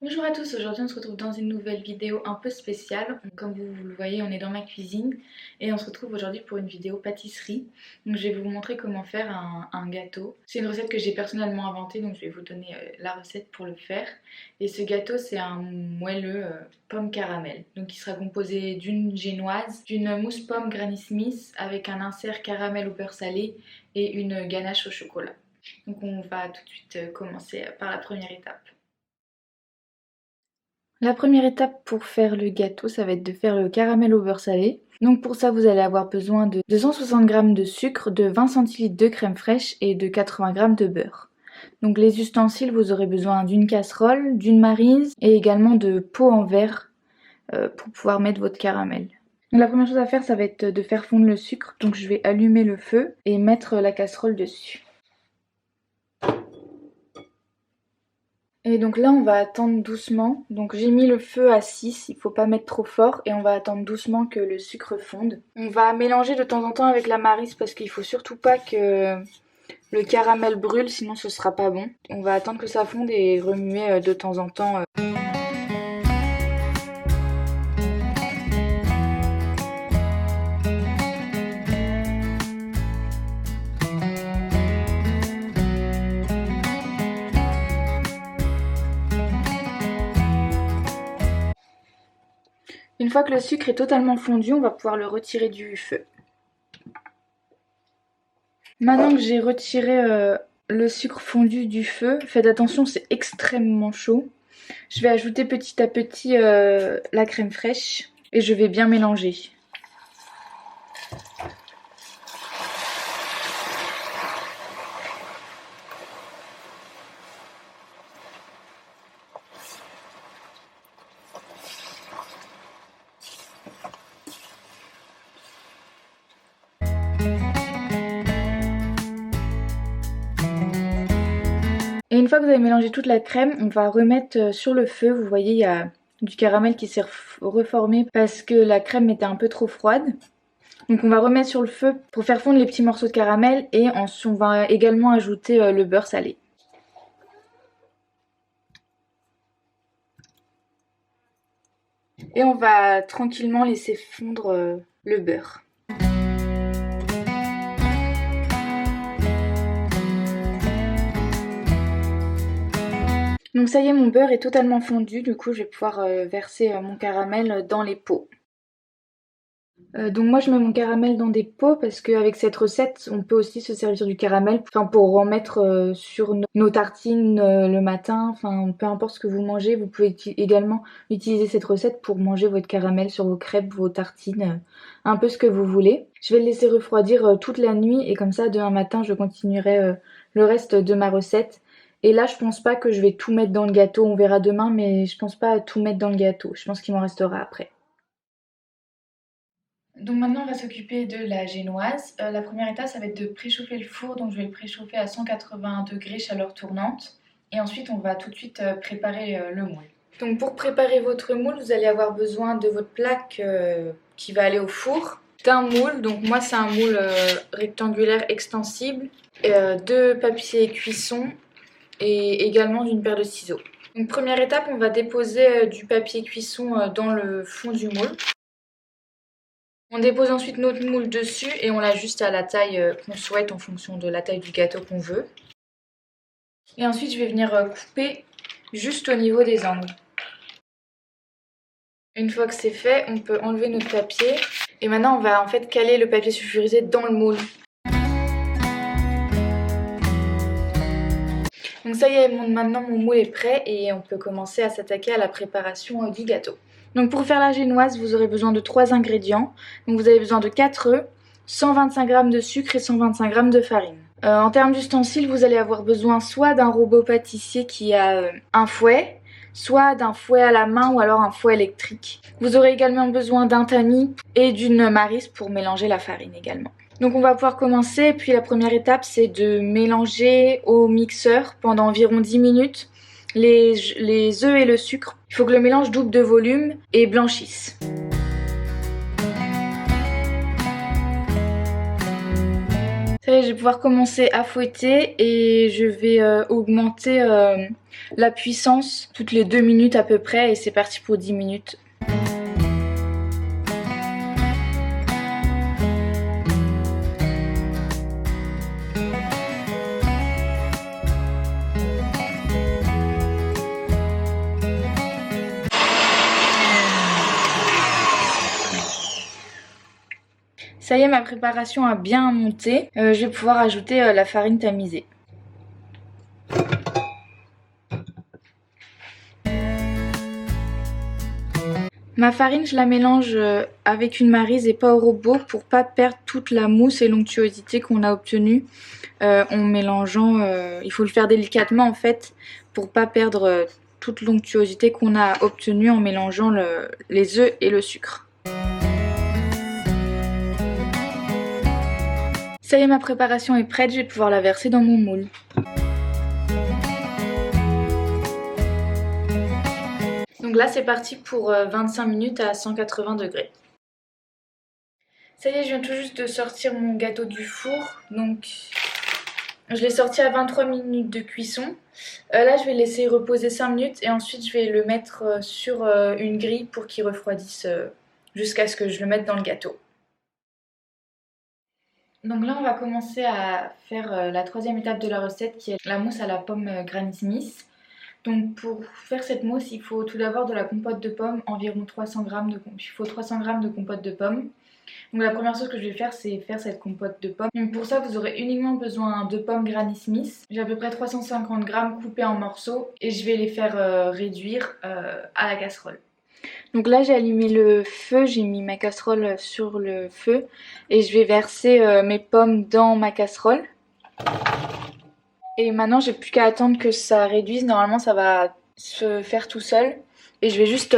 Bonjour à tous, aujourd'hui on se retrouve dans une nouvelle vidéo un peu spéciale. Comme vous le voyez, on est dans ma cuisine et on se retrouve aujourd'hui pour une vidéo pâtisserie. Donc je vais vous montrer comment faire un gâteau. C'est une recette que j'ai personnellement inventée, donc je vais vous donner la recette pour le faire. Et ce gâteau, c'est un moelleux pomme caramel. Donc il sera composé d'une génoise, d'une mousse pomme Granny Smith avec un insert caramel au beurre salé et une ganache au chocolat. Donc on va tout de suite commencer par la première étape. La première étape pour faire le gâteau, ça va être de faire le caramel au beurre salé. Donc pour ça, vous allez avoir besoin de 260 g de sucre, de 20 centilitres de crème fraîche et de 80 g de beurre. Donc les ustensiles, vous aurez besoin d'une casserole, d'une maryse et également de pots en verre pour pouvoir mettre votre caramel. Donc la première chose à faire, ça va être de faire fondre le sucre. Donc je vais allumer le feu et mettre la casserole dessus. Et donc là on va attendre doucement, donc j'ai mis le feu à 6, il faut pas mettre trop fort et on va attendre doucement que le sucre fonde. On va mélanger de temps en temps avec la maryse parce qu'il faut surtout pas que le caramel brûle, sinon ce sera pas bon. On va attendre que ça fonde et remuer de temps en temps. Une fois que le sucre est totalement fondu, on va pouvoir le retirer du feu. Maintenant que j'ai retiré le sucre fondu du feu, faites attention, c'est extrêmement chaud. Je vais ajouter petit à petit la crème fraîche et je vais bien mélanger. Et une fois que vous avez mélangé toute la crème, on va remettre sur le feu. Vous voyez, il y a du caramel qui s'est reformé parce que la crème était un peu trop froide. Donc on va remettre sur le feu pour faire fondre les petits morceaux de caramel et on va également ajouter le beurre salé. Et on va tranquillement laisser fondre le beurre. Donc ça y est, mon beurre est totalement fondu, du coup je vais pouvoir verser mon caramel dans les pots. Donc moi je mets mon caramel dans des pots parce qu'avec cette recette on peut aussi se servir du caramel pour en mettre sur nos tartines le matin, enfin peu importe ce que vous mangez, vous pouvez également utiliser cette recette pour manger votre caramel sur vos crêpes, vos tartines, un peu ce que vous voulez. Je vais le laisser refroidir toute la nuit et comme ça demain matin je continuerai le reste de ma recette. Et là je pense pas que je vais tout mettre dans le gâteau, on verra demain, mais je pense pas à tout mettre dans le gâteau, je pense qu'il m'en restera après. Donc maintenant on va s'occuper de la génoise. La première étape ça va être de préchauffer le four, donc je vais le préchauffer à 180 degrés chaleur tournante. Et ensuite on va tout de suite préparer le moule. Donc pour préparer votre moule, vous allez avoir besoin de votre plaque qui va aller au four, d'un moule, donc moi c'est un moule rectangulaire extensible, de papier cuisson et également d'une paire de ciseaux. Donc première étape, on va déposer du papier cuisson dans le fond du moule. On dépose ensuite notre moule dessus et on l'ajuste à la taille qu'on souhaite en fonction de la taille du gâteau qu'on veut. Et ensuite je vais venir couper juste au niveau des angles. Une fois que c'est fait, on peut enlever notre papier. Et maintenant on va en fait caler le papier sulfurisé dans le moule. Donc ça y est, maintenant mon moule est prêt et on peut commencer à s'attaquer à la préparation du gâteau. Donc pour faire la génoise, vous aurez besoin de 3 ingrédients. Donc vous avez besoin de 4 œufs, 125 g de sucre et 125 g de farine. En termes d'ustensiles, vous allez avoir besoin soit d'un robot pâtissier qui a un fouet, soit d'un fouet à la main ou alors un fouet électrique. Vous aurez également besoin d'un tamis et d'une maryse pour mélanger la farine également. Donc on va pouvoir commencer, puis la première étape c'est de mélanger au mixeur pendant environ 10 minutes les œufs et le sucre. Il faut que le mélange double de volume et blanchisse. Ça y est, je vais pouvoir commencer à fouetter et je vais augmenter la puissance toutes les 2 minutes à peu près et c'est parti pour 10 minutes. Ça y est, ma préparation a bien monté. Je vais pouvoir ajouter la farine tamisée. Ma farine, je la mélange avec une maryse et pas au robot pour pas perdre toute la mousse et l'onctuosité qu'on a obtenue en mélangeant. Il faut le faire délicatement en fait pour pas perdre toute l'onctuosité qu'on a obtenue en mélangeant les œufs et le sucre. Ça y est, ma préparation est prête, je vais pouvoir la verser dans mon moule. Donc là c'est parti pour 25 minutes à 180 degrés. Ça y est, je viens tout juste de sortir mon gâteau du four. Donc je l'ai sorti à 23 minutes de cuisson. Là je vais laisser reposer 5 minutes et ensuite je vais le mettre sur une grille pour qu'il refroidisse jusqu'à ce que je le mette dans le gâteau. Donc là on va commencer à faire la troisième étape de la recette qui est la mousse à la pomme Granny Smith. Donc pour faire cette mousse il faut tout d'abord de la compote de pommes, environ 300 g il faut 300 g de compote de pommes. Donc la première chose que je vais faire c'est faire cette compote de pommes. Donc pour ça vous aurez uniquement besoin de pommes Granny Smith. J'ai à peu près 350 g coupées en morceaux et je vais les faire réduire à la casserole. Donc là j'ai allumé le feu, j'ai mis ma casserole sur le feu et je vais verser mes pommes dans ma casserole. Et maintenant j'ai plus qu'à attendre que ça réduise, normalement ça va se faire tout seul. Et je vais juste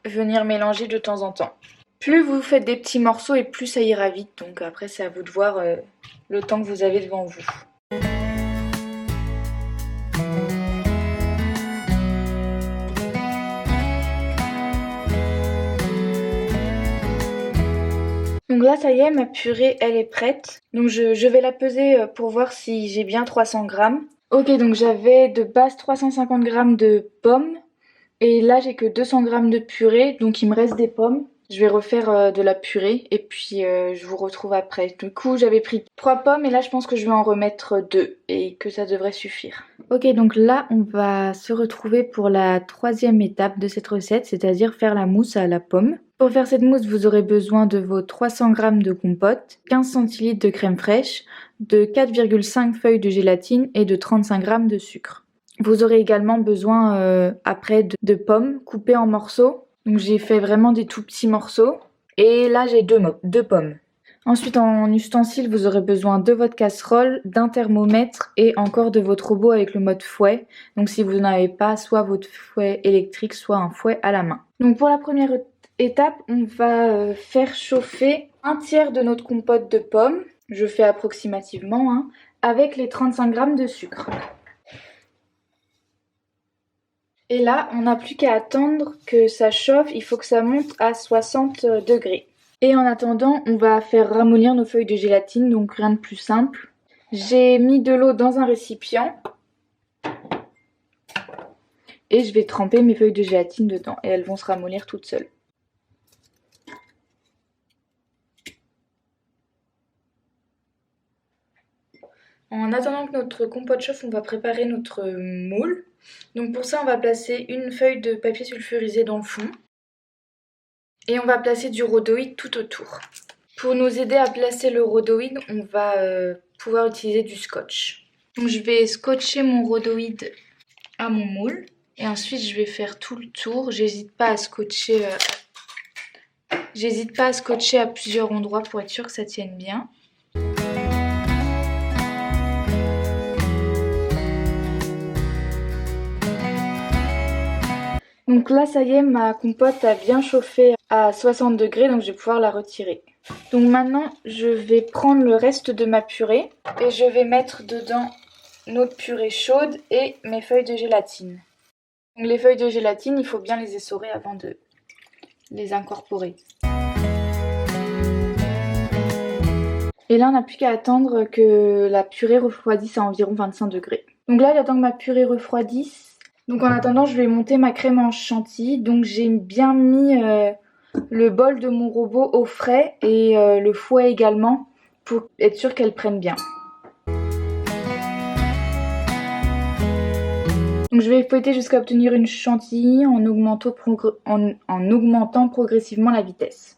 venir mélanger de temps en temps. Plus vous faites des petits morceaux et plus ça ira vite, donc après c'est à vous de voir le temps que vous avez devant vous. Donc là ça y est, ma purée elle est prête. Donc je vais la peser pour voir si j'ai bien 300 g. Ok, donc j'avais de base 350 g de pommes. Et là j'ai que 200 g de purée, donc il me reste des pommes. Je vais refaire de la purée et puis je vous retrouve après. Du coup j'avais pris 3 pommes et là je pense que je vais en remettre 2 et que ça devrait suffire. Ok, donc là on va se retrouver pour la troisième étape de cette recette, c'est-à-dire faire la mousse à la pomme. Pour faire cette mousse vous aurez besoin de vos 300 g de compote, 15 cl de crème fraîche, de 4,5 feuilles de gélatine et de 35 g de sucre. Vous aurez également besoin après de pommes coupées en morceaux. Donc j'ai fait vraiment des tout petits morceaux. Et là j'ai deux pommes. Ensuite en ustensile vous aurez besoin de votre casserole, d'un thermomètre et encore de votre robot avec le mode fouet. Donc si vous n'avez pas soit votre fouet électrique soit un fouet à la main. Donc pour la première étape on va faire chauffer un tiers de notre compote de pommes. Je fais approximativement hein, avec les 35 g de sucre. Et là, on n'a plus qu'à attendre que ça chauffe, il faut que ça monte à 60 degrés. Et en attendant, on va faire ramollir nos feuilles de gélatine, donc rien de plus simple. J'ai mis de l'eau dans un récipient. Et je vais tremper mes feuilles de gélatine dedans et elles vont se ramollir toutes seules. En attendant que notre compote chauffe, on va préparer notre moule. Donc pour ça, on va placer une feuille de papier sulfurisé dans le fond. Et on va placer du rhodoïde tout autour. Pour nous aider à placer le rhodoïde, on va pouvoir utiliser du scotch. Donc je vais scotcher mon rhodoïde à mon moule. Et ensuite, je vais faire tout le tour. J'hésite pas à scotcher à plusieurs endroits pour être sûr que ça tienne bien. Donc là ça y est, ma compote a bien chauffé à 60 degrés, donc je vais pouvoir la retirer. Donc maintenant je vais prendre le reste de ma purée et je vais mettre dedans notre purée chaude et mes feuilles de gélatine. Donc les feuilles de gélatine, il faut bien les essorer avant de les incorporer. Et là on n'a plus qu'à attendre que la purée refroidisse à environ 25 degrés. Donc là j'attends que ma purée refroidisse. Donc en attendant je vais monter ma crème en chantilly. Donc j'ai bien mis le bol de mon robot au frais et le fouet également pour être sûr qu'elle prenne bien. Donc je vais fouetter jusqu'à obtenir une chantilly en augmentant progressivement la vitesse.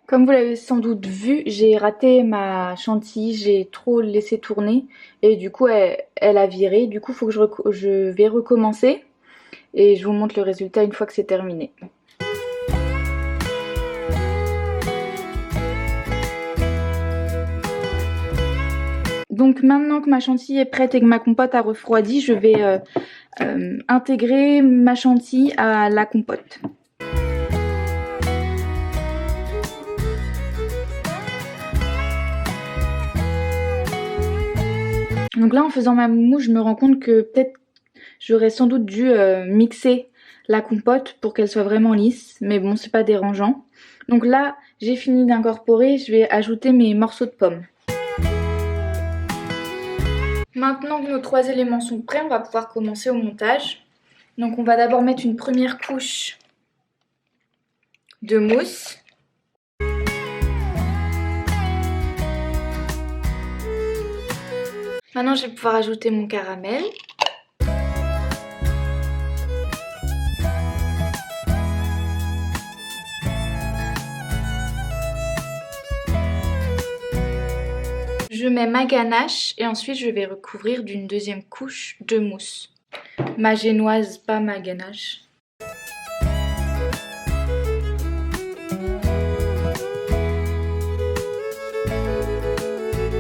Comme vous l'avez sans doute vu, j'ai raté ma chantilly, j'ai trop laissé tourner et du coup elle a viré. Du coup il faut que je vais recommencer et je vous montre le résultat une fois que c'est terminé. Donc maintenant que ma chantilly est prête et que ma compote a refroidi, je vais intégrer ma chantilly à la compote. Donc là en faisant ma mousse je me rends compte que peut-être j'aurais sans doute dû mixer la compote pour qu'elle soit vraiment lisse, mais bon c'est pas dérangeant. Donc là j'ai fini d'incorporer, je vais ajouter mes morceaux de pommes. Maintenant que nos 3 éléments sont prêts, on va pouvoir commencer au montage. Donc on va d'abord mettre une première couche de mousse. Maintenant je vais pouvoir ajouter mon caramel. Je mets ma ganache et ensuite je vais recouvrir d'une deuxième couche de mousse. Ma génoise, pas ma ganache.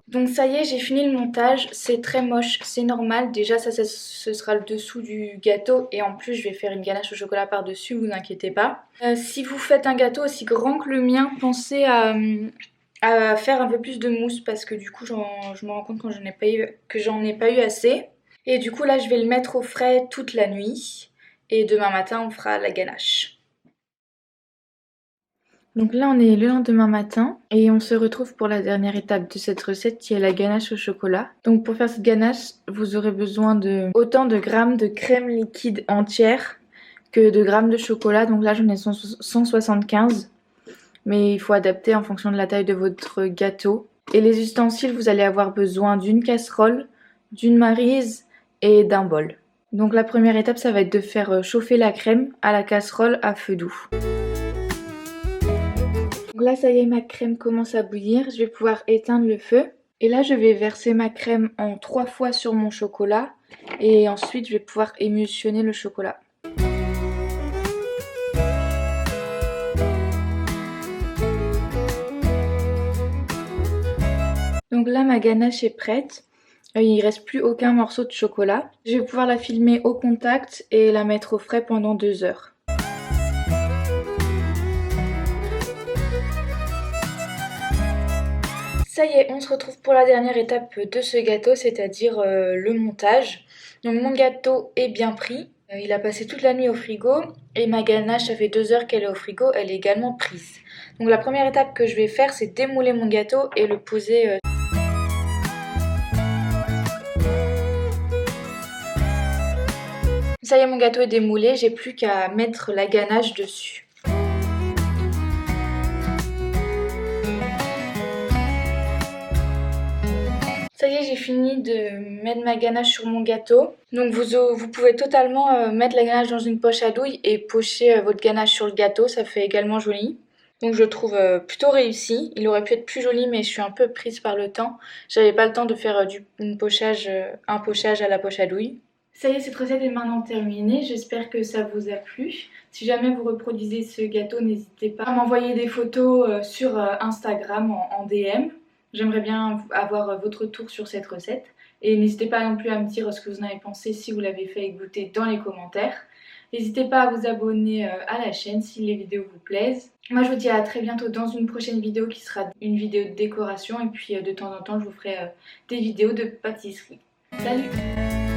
Donc ça y est, j'ai fini le montage. C'est très moche, c'est normal. Déjà ça ce sera le dessous du gâteau et en plus je vais faire une ganache au chocolat par-dessus, vous inquiétez pas. Si vous faites un gâteau aussi grand que le mien, pensez à faire un peu plus de mousse parce que du coup je me rends compte que j'en ai pas eu assez. Et du coup là je vais le mettre au frais toute la nuit et demain matin on fera la ganache. Donc là on est le lendemain matin et on se retrouve pour la dernière étape de cette recette qui est la ganache au chocolat. Donc pour faire cette ganache vous aurez besoin de autant de grammes de crème liquide entière que de grammes de chocolat. Donc là j'en ai 175. Mais il faut adapter en fonction de la taille de votre gâteau. Et les ustensiles, vous allez avoir besoin d'une casserole, d'une maryse et d'un bol. Donc la première étape, ça va être de faire chauffer la crème à la casserole à feu doux. Donc là, ça y est, ma crème commence à bouillir. Je vais pouvoir éteindre le feu. Et là, je vais verser ma crème en 3 fois sur mon chocolat. Et ensuite, je vais pouvoir émulsionner le chocolat. Donc là ma ganache est prête, il ne reste plus aucun morceau de chocolat. Je vais pouvoir la filmer au contact et la mettre au frais pendant 2 heures. Ça y est, on se retrouve pour la dernière étape de ce gâteau, c'est-à-dire le montage. Donc mon gâteau est bien pris, il a passé toute la nuit au frigo et ma ganache, ça fait 2 heures qu'elle est au frigo, elle est également prise. Donc la première étape que je vais faire, c'est démouler mon gâteau et le poser Ça y est, mon gâteau est démoulé, j'ai plus qu'à mettre la ganache dessus. Ça y est, j'ai fini de mettre ma ganache sur mon gâteau. Donc vous pouvez totalement mettre la ganache dans une poche à douille et pocher votre ganache sur le gâteau, ça fait également joli. Donc je le trouve plutôt réussi. Il aurait pu être plus joli mais je suis un peu prise par le temps. J'avais pas le temps de faire un pochage à la poche à douille. Ça y est, cette recette est maintenant terminée. J'espère que ça vous a plu. Si jamais vous reproduisez ce gâteau, n'hésitez pas à m'envoyer des photos sur Instagram en DM. J'aimerais bien avoir votre retour sur cette recette. Et n'hésitez pas non plus à me dire ce que vous en avez pensé si vous l'avez fait et goûter dans les commentaires. N'hésitez pas à vous abonner à la chaîne si les vidéos vous plaisent. Moi je vous dis à très bientôt dans une prochaine vidéo qui sera une vidéo de décoration et puis de temps en temps je vous ferai des vidéos de pâtisserie. Salut!